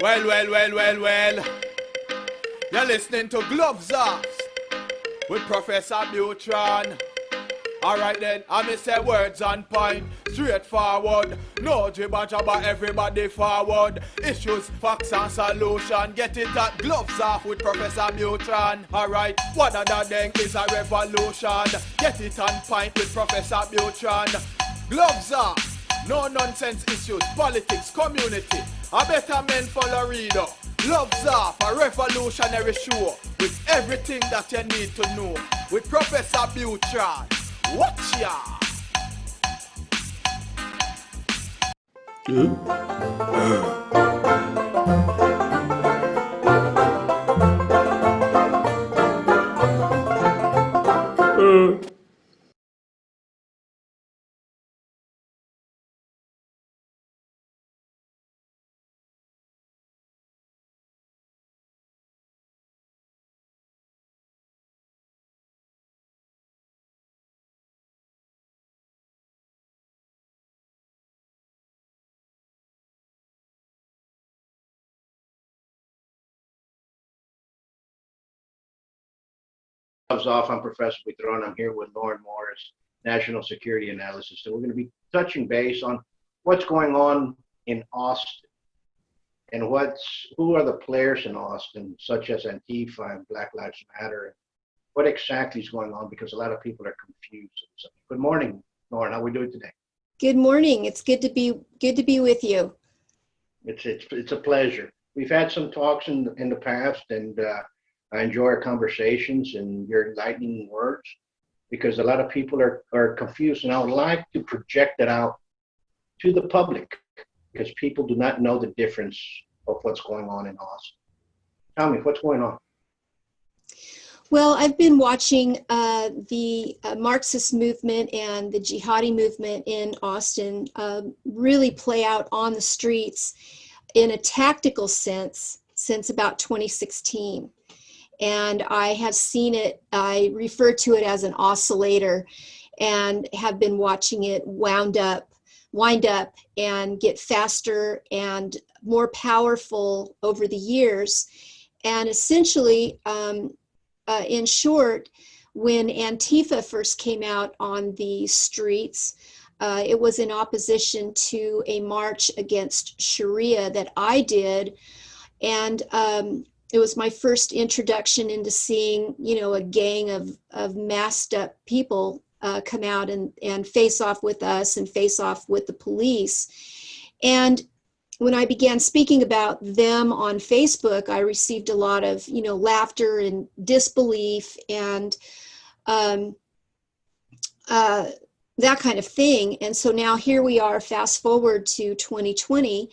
Well. You're listening to Gloves Off with Professor Buitrón. Alright then, I may say words on point, straightforward. No jibber jabber, everybody forward. Issues, facts and solution. Get it at Gloves Off with Professor Buitrón. Alright, what other thing is a revolution? Get it on point with Professor Buitrón. Gloves Off, no nonsense issues, politics, community. A better men follow reader. Gloves Off, a revolutionary show with everything that you need to know. With Professor Buitrón. Watch ya! Off. I'm Professor Buitrón. I'm here with Lauren Morris, National Security Analyst. And we're going to be touching base on what's going on in Austin and who are the players in Austin, such as Antifa and Black Lives Matter, and what exactly is going on, because a lot of people are confused. So, good morning, Lauren. How are we doing today? Good morning. It's good to be with you. It's a pleasure. We've had some talks in the past, and I enjoy our conversations and your enlightening words, because a lot of people are confused, and I would like to project it out to the public, because people do not know the difference of what's going on in Austin. Tell me, what's going on? Well, I've been watching the Marxist movement and the jihadi movement in Austin really play out on the streets in a tactical sense since about 2016. And I have seen it, I refer to it as an oscillator, and have been watching it wind up and get faster and more powerful over the years. And essentially, in short, when Antifa first came out on the streets, it was in opposition to a march against Sharia that I did. And it was my first introduction into seeing, a gang of masked up people come out and face off with us and face off with the police. And when I began speaking about them on Facebook, I received a lot of, laughter and disbelief and that kind of thing. And so now here we are, fast forward to 2020,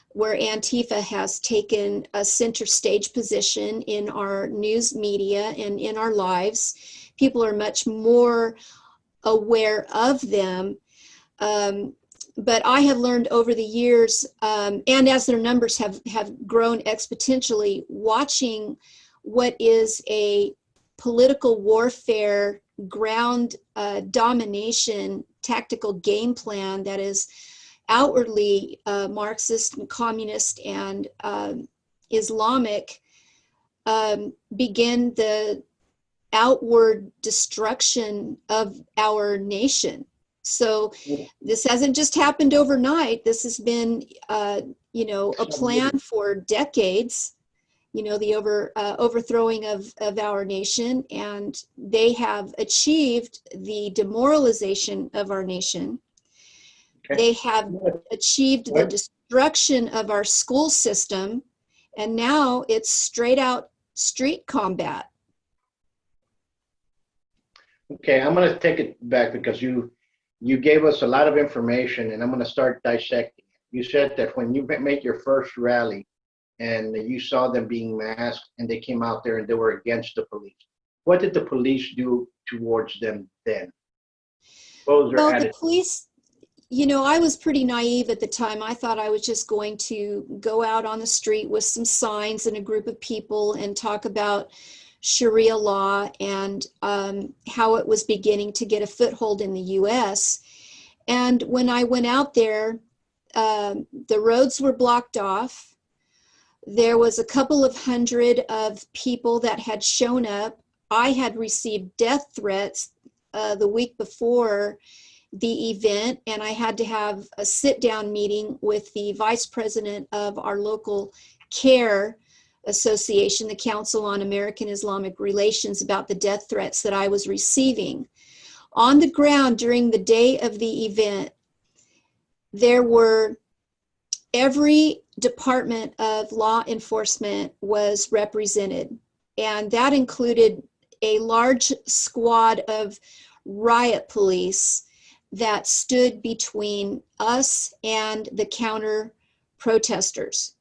where Antifa has taken a center stage position in our news media and in our lives. People are much more aware of them. But I have learned over the years, and as their numbers have grown exponentially, watching what is a political warfare, ground domination, tactical game plan that is outwardly Marxist and communist and Islamic, begin the outward destruction of our nation. So this hasn't just happened overnight. This has been, a plan for decades, the overthrowing of our nation, and they have achieved the demoralization of our nation. Okay. They have achieved the destruction of our school system, and now it's straight out street combat. Okay, I'm going to take it back because you gave us a lot of information, and I'm going to start dissecting. You said that when you made your first rally and you saw them being masked and they came out there and they were against the police. What did the police do towards them then? What was their attitude? The police, I was pretty naive at the time. I thought I was just going to go out on the street with some signs and a group of people and talk about Sharia law and how it was beginning to get a foothold in the US. And when I went out there, the roads were blocked off. There was a couple of hundred of people that had shown up. I had received death threats the week before the event, and I had to have a sit-down meeting with the vice president of our local CARE association, the Council on American Islamic Relations, about the death threats that I was receiving. On the ground during the day of the event, there were every department of law enforcement was represented, and that included a large squad of riot police that stood between us and the counter protesters.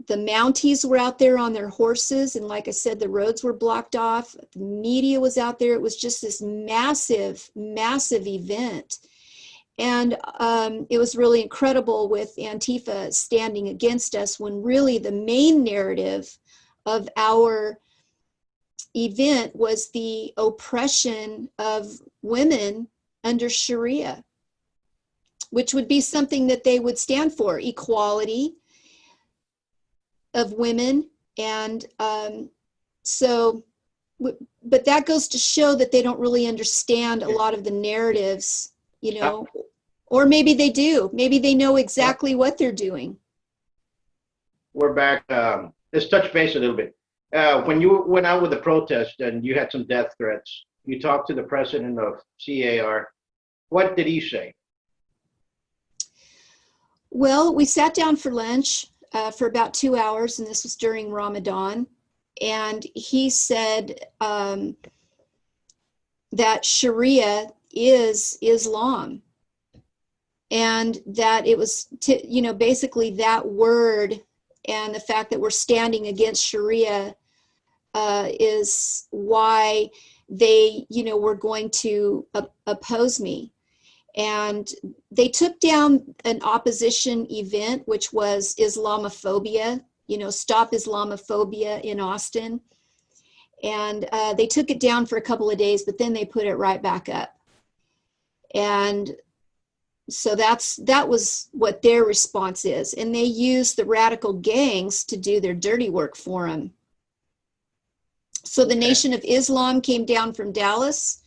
The Mounties were out there on their horses, and like I said, the roads were blocked off. The media was out there. It was just this massive, massive event. And it was really incredible with Antifa standing against us, when really the main narrative of our event was the oppression of women under Sharia, which would be something that they would stand for: equality of women. And but that goes to show that they don't really understand a lot of the narratives, you know, or maybe they do. Maybe they know exactly what they're doing. We're back. Let's touch base a little bit. When you went out with the protest and you had some death threats, you talked to the president of CAR. What did he say? Well, we sat down for lunch for about 2 hours, and this was during Ramadan. And he said that Sharia is Islam, and that it was, you know, basically that word and the fact that we're standing against Sharia is why they, you know, were going to oppose me. And they took down an opposition event, which was Islamophobia, you know, Stop Islamophobia in Austin. And they took it down for a couple of days, but then they put it right back up. And so that was what their response is. And they used the radical gangs to do their dirty work for them. So the Nation of Islam came down from Dallas.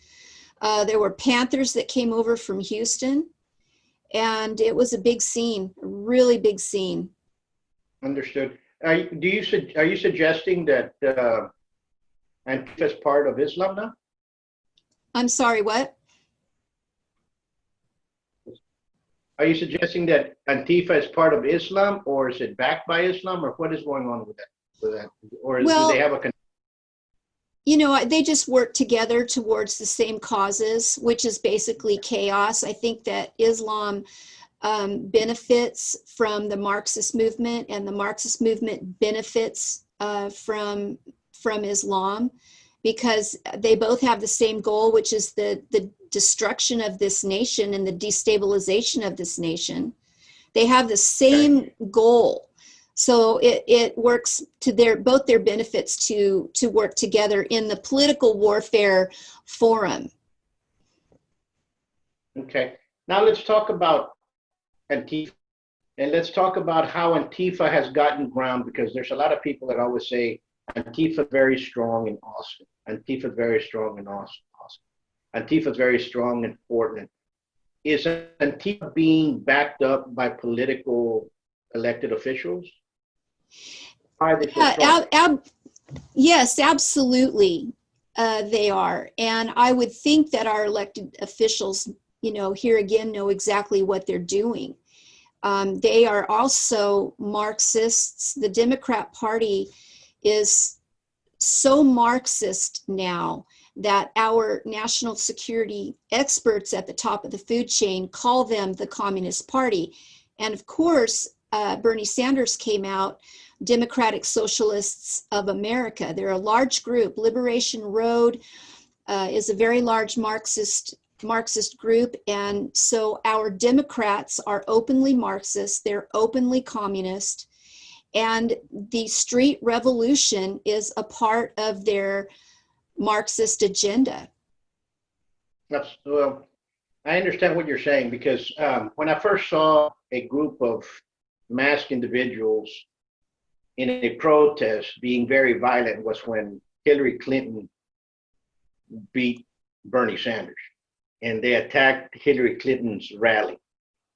There were Panthers that came over from Houston. And it was a big scene, a really big scene. Understood. Are you suggesting that Antifa is part of Islam now? I'm sorry, what? Are you suggesting that Antifa is part of Islam, or is it backed by Islam, or what is going on with that? Or Well, do they have a? You know, they just work together towards the same causes, which is basically chaos. I think that Islam benefits from the Marxist movement, and the Marxist movement benefits from Islam, because they both have the same goal, which is the destruction of this nation and the destabilization of this nation. They have the same goal. So it works to both their benefits to work together in the political warfare forum. Okay. Now let's talk about Antifa, and let's talk about how Antifa has gotten ground, because there's a lot of people that always say Antifa very strong in Austin. Antifa very strong in Austin. Antifa very strong in Portland. Is Antifa being backed up by political elected officials? Yes, absolutely. They are. And I would think that our elected officials, you know, here again, know exactly what they're doing. They are also Marxists. The Democrat Party is so Marxist now that our national security experts at the top of the food chain call them the Communist Party. And of course, Bernie Sanders came out, Democratic Socialists of America. They're a large group. Liberation Road is a very large Marxist group. And so our Democrats are openly Marxist, they're openly communist, and the street revolution is a part of their Marxist agenda. Well, I understand what you're saying, because when I first saw a group of masked individuals in a protest being very violent was when Hillary Clinton beat Bernie Sanders, and they attacked Hillary Clinton's rally.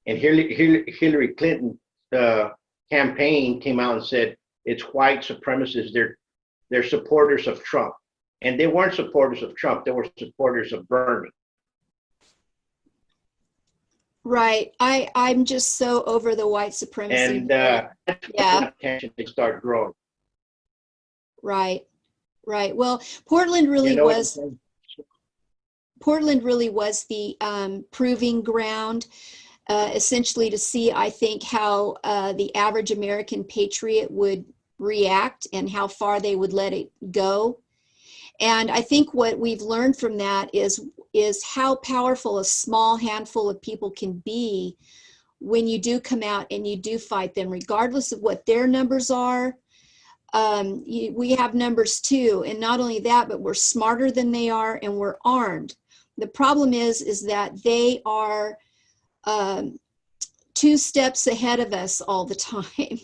And Hillary Clinton campaign came out and said it's white supremacists. They're supporters of Trump, and they weren't supporters of Trump. They were supporters of Bernie. Right. I'm just so over the white supremacy. And that's yeah. when attention they start growing. Right. Right. Well, Portland really was. Portland really was the proving ground, essentially, to see, I think, how the average American patriot would react and how far they would let it go. And I think what we've learned from that is how powerful a small handful of people can be when you do come out and you do fight them, regardless of what their numbers are. We have numbers too, and not only that, but we're smarter than they are, and we're armed. The problem is that they are 2 steps ahead of us all the time.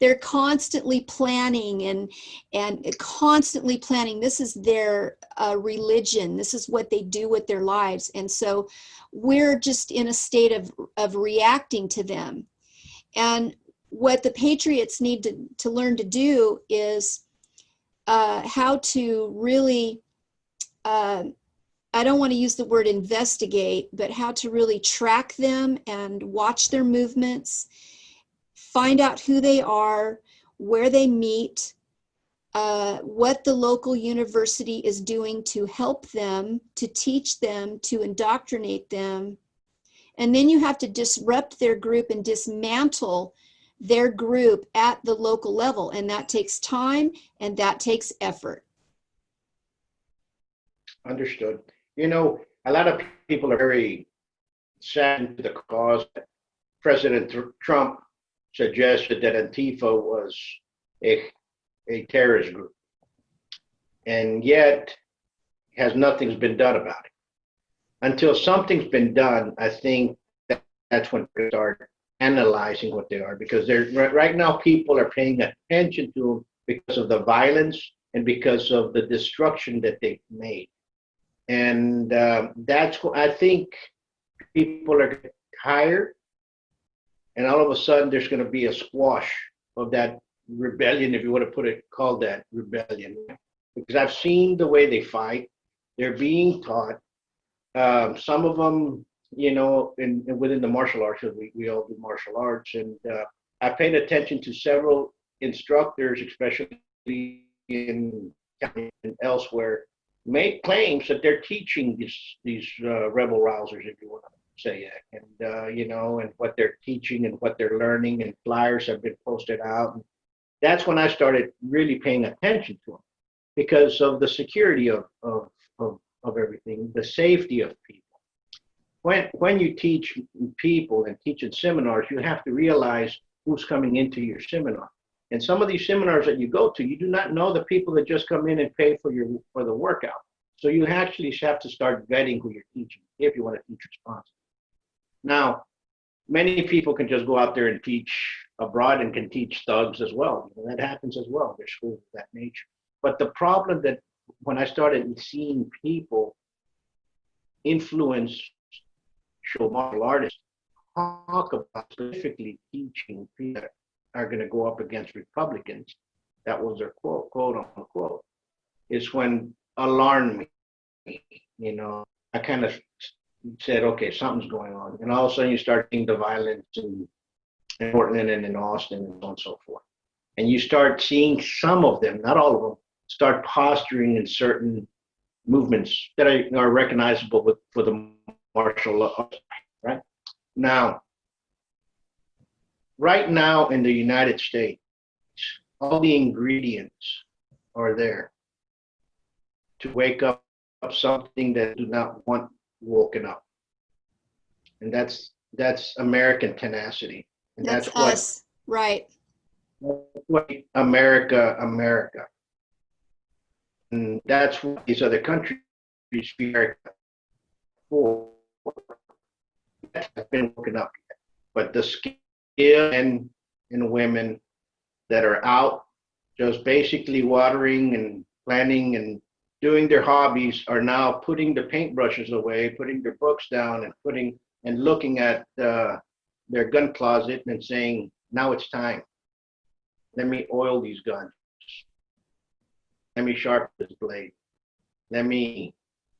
They're constantly planning and constantly planning. This is their religion. This is what they do with their lives. And so we're just in a state of reacting to them. And what the patriots need to learn to do is how to really, I don't want to use the word investigate, but how to really track them and watch their movements, find out who they are, where they meet, what the local university is doing to help them, to teach them, to indoctrinate them. And then you have to disrupt their group and dismantle their group at the local level. And that takes time and that takes effort. Understood. You know, a lot of people are very saddened to the cause that President Trump suggested that Antifa was a terrorist group. And yet, nothing's been done about it. Until something's been done, I think that's when we start analyzing what they are, because right now people are paying attention to them because of the violence and because of the destruction that they've made. And that's what I think people are tired, and all of a sudden there's going to be a squash of that rebellion, if you want to call that rebellion, because I've seen the way they fight. They're being taught. Some of them, you know, within the martial arts, we all do martial arts, and I paid attention to several instructors, especially in elsewhere, make claims that they're teaching these rebel rousers, if you want to say that, and you know, and what they're teaching and what they're learning, and flyers have been posted out. And that's when I started really paying attention to them, because of the security of everything, the safety of people. When you teach people and teach in seminars, you have to realize who's coming into your seminar. And some of these seminars that you go to, you do not know the people that just come in and pay for the workout. So you actually have to start vetting who you're teaching if you want to teach responsibly. Now, many people can just go out there and teach abroad and can teach thugs as well. That happens as well. There's schools of that nature. But the problem that when I started seeing people influence show martial artists talk about specifically teaching people that are going to go up against Republicans, that was their quote unquote, is when alarmed me. You know, I kind of said, okay, something's going on. And all of a sudden you start seeing the violence in Portland and in Austin and so on and so forth. And you start seeing some of them, not all of them, start posturing in certain movements that are recognizable for the martial arts, right? Now, right now in the United States, all the ingredients are there to wake up something that do not want woken up. And that's American tenacity. And that's us, right? What America. And that's what these other countries fear for. That has been woken up. But the skill and and women that are out just basically watering and planting and doing their hobbies are now putting the paintbrushes away, putting their books down, and looking at their gun closet and saying, now it's time. Let me oil these guns. Let me sharpen this blade. Let me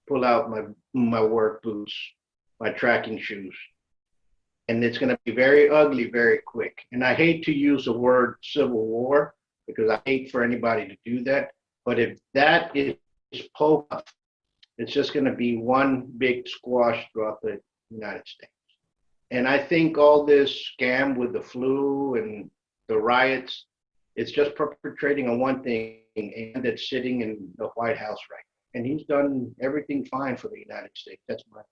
pull out my work boots, my tracking shoes. And it's going to be very ugly very quick. And I hate to use the word civil war because I hate for anybody to do that. But if that is pulled off, it's just going to be one big squash throughout the United States. And I think all this scam with the flu and the riots, it's just perpetrating on one thing, and that's sitting in the White House right now. And he's done everything fine for the United States. That's my,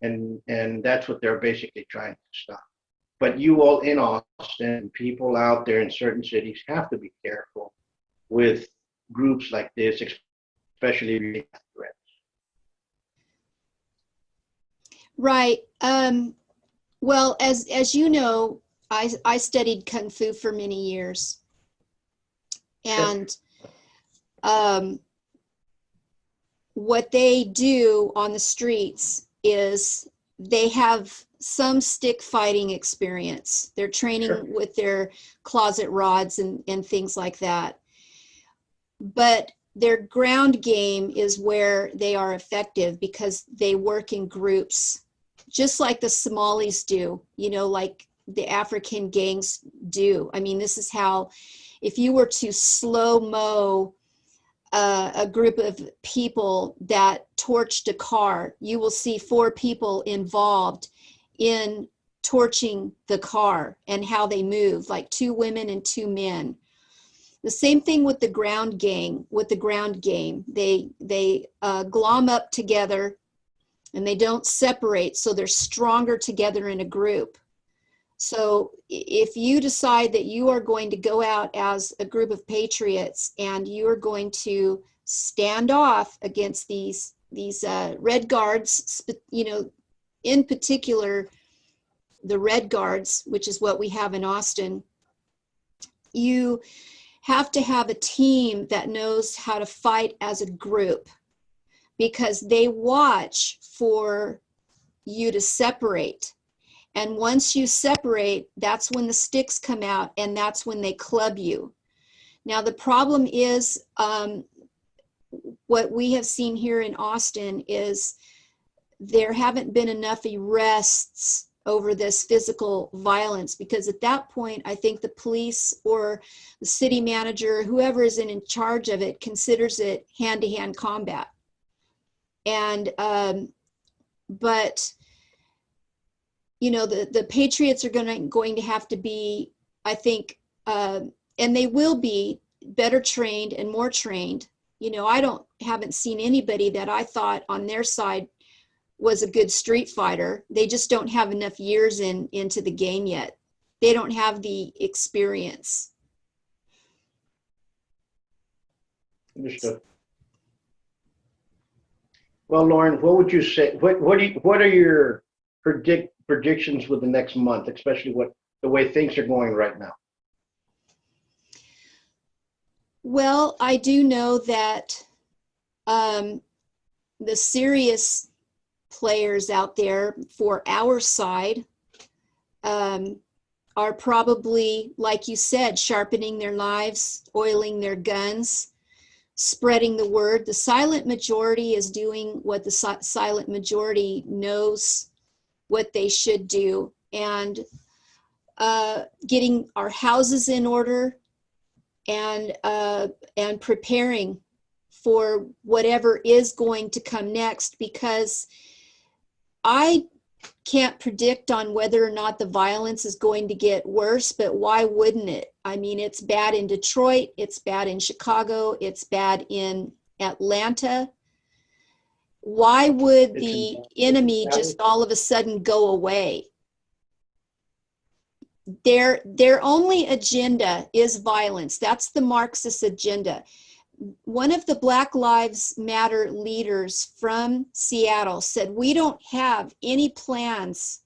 and that's what they're basically trying to stop. But you all in Austin, people out there in certain cities have to be careful with groups like this, especially threats. Right. Well, as you know, I studied Kung Fu for many years. And what they do on the streets is they have some stick fighting experience. They're training with their closet rods and things like that. But their ground game is where they are effective because they work in groups, just like the Somalis do, you know, like the African gangs do. I mean, this is how, if you were to slow-mo a group of people that torched a car, you will see 4 people involved in torching the car and how they move, like 2 women and 2 men. The same thing with the ground gang, with the ground game. They glom up together and they don't separate, so they're stronger together in a group. So if you decide that you are going to go out as a group of patriots and you are going to stand off against these Red Guards, you know, in particular, the Red Guards, which is what we have in Austin, you have to have a team that knows how to fight as a group, because they watch for you to separate. And once you separate, that's when the sticks come out and that's when they club you. Now, the problem is what we have seen here in Austin is there haven't been enough arrests over this physical violence, because at that point, I think the police or the city manager, whoever is in charge of it, considers it hand-to-hand combat. And, but, you know, the patriots are going to have to be, I think, and they will be better trained and more trained. You know, haven't seen anybody that I thought on their side was a good street fighter. They just don't have enough years into the game yet. They don't have the experience. Understood. Well, Lauren, what would you say? What are your predictions with the next month, especially the way things are going right now? Well, I do know that the serious players out there for our side are probably, like you said, sharpening their knives, oiling their guns, spreading the word. The silent majority is doing what the silent majority knows what they should do, and getting our houses in order and preparing for whatever is going to come next, because I can't predict on whether or not the violence is going to get worse, but why wouldn't it? I mean, it's bad in Detroit, it's bad in Chicago, it's bad in Atlanta. Why would the enemy just all of a sudden go away? Their only agenda is violence. That's the Marxist agenda. One of the Black Lives Matter leaders from Seattle said, we don't have any plans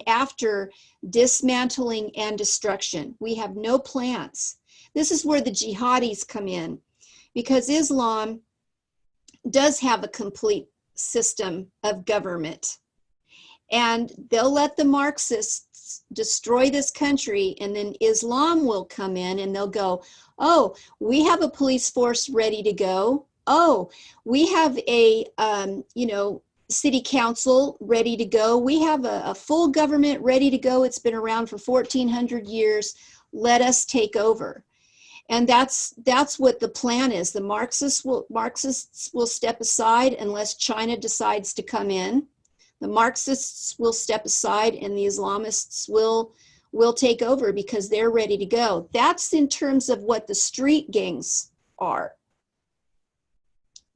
after dismantling and destruction. We have no plans. This is where the jihadis come in, because Islam does have a complete system of government. And they'll let the Marxists destroy this country, and then Islam will come in and they'll go, oh, we have a police force ready to go. Oh, we have a, city council ready to go. We have a full government ready to go. It's been around for 1400 years. Let us take over. And that's what the plan is. The Marxists will step aside unless China decides to come in. The Marxists will step aside and the Islamists will take over because they're ready to go. That's in terms of what the street gangs are.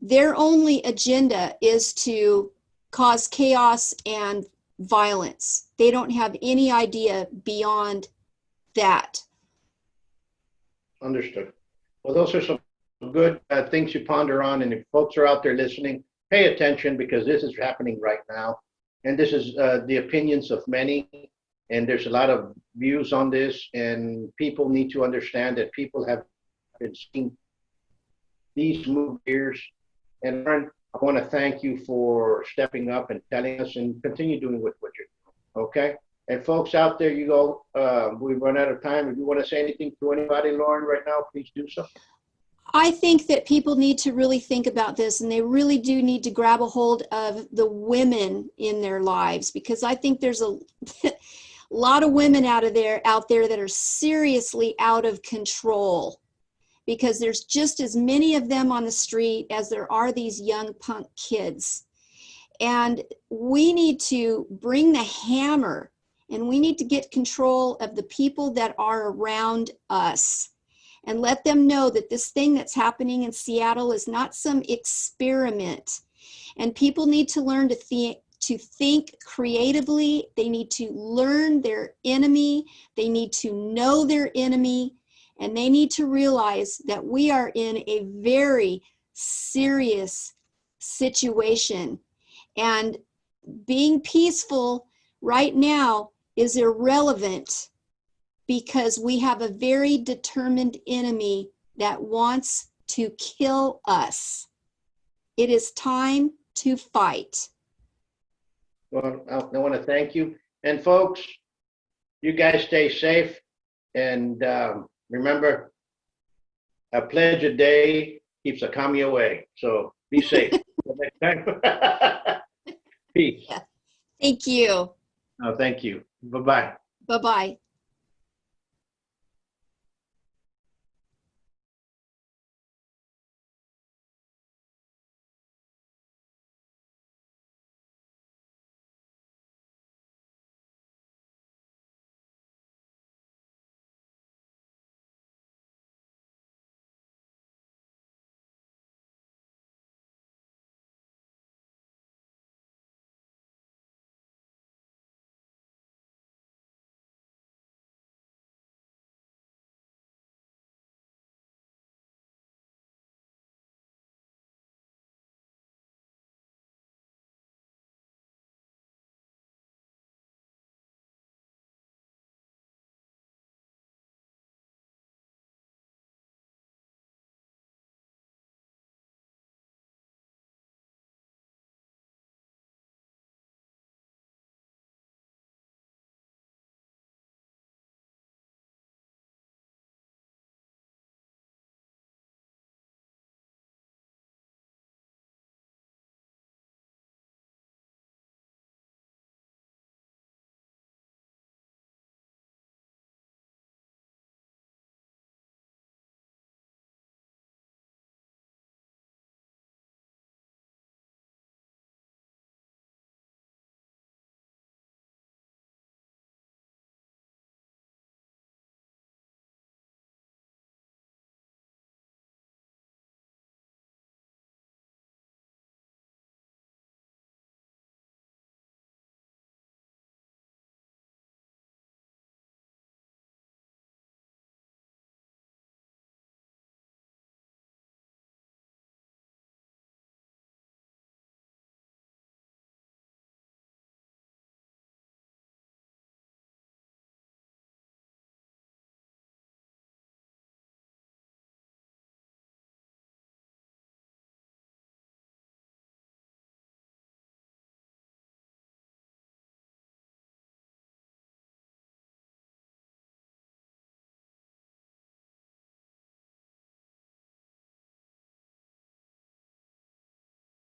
Their only agenda is to cause chaos and violence. They don't have any idea beyond that. Understood. Well, those are some good things to ponder on. And if folks are out there listening, pay attention, because this is happening right now. And this is the opinions of many. And there's a lot of views on this. And people need to understand that people have been seeing these move years. And Aaron, I want to thank you for stepping up and telling us, and continue doing what you're doing. Okay? And folks out there, you go, we've run out of time. If you want to say anything to anybody, Lauren, right now, please do so. I think that people need to really think about this, and they really do need to grab a hold of the women in their lives, because I think there's a lot of women out there that are seriously out of control, because there's just as many of them on the street as there are these young punk kids. And we need to bring the hammer, and we need to get control of the people that are around us and let them know that this thing that's happening in Seattle is not some experiment. And people need to learn to think creatively. They need to learn their enemy. They need to know their enemy. And they need to realize that we are in a very serious situation. And being peaceful right now is irrelevant, because we have a very determined enemy that wants to kill us. It is time to fight. Well, I want to thank you. And folks, you guys stay safe. And remember, a pledge a day keeps a commie away. So be safe. Till next time. Peace. Yeah. Thank you. Oh, thank you. Bye-bye. Bye-bye.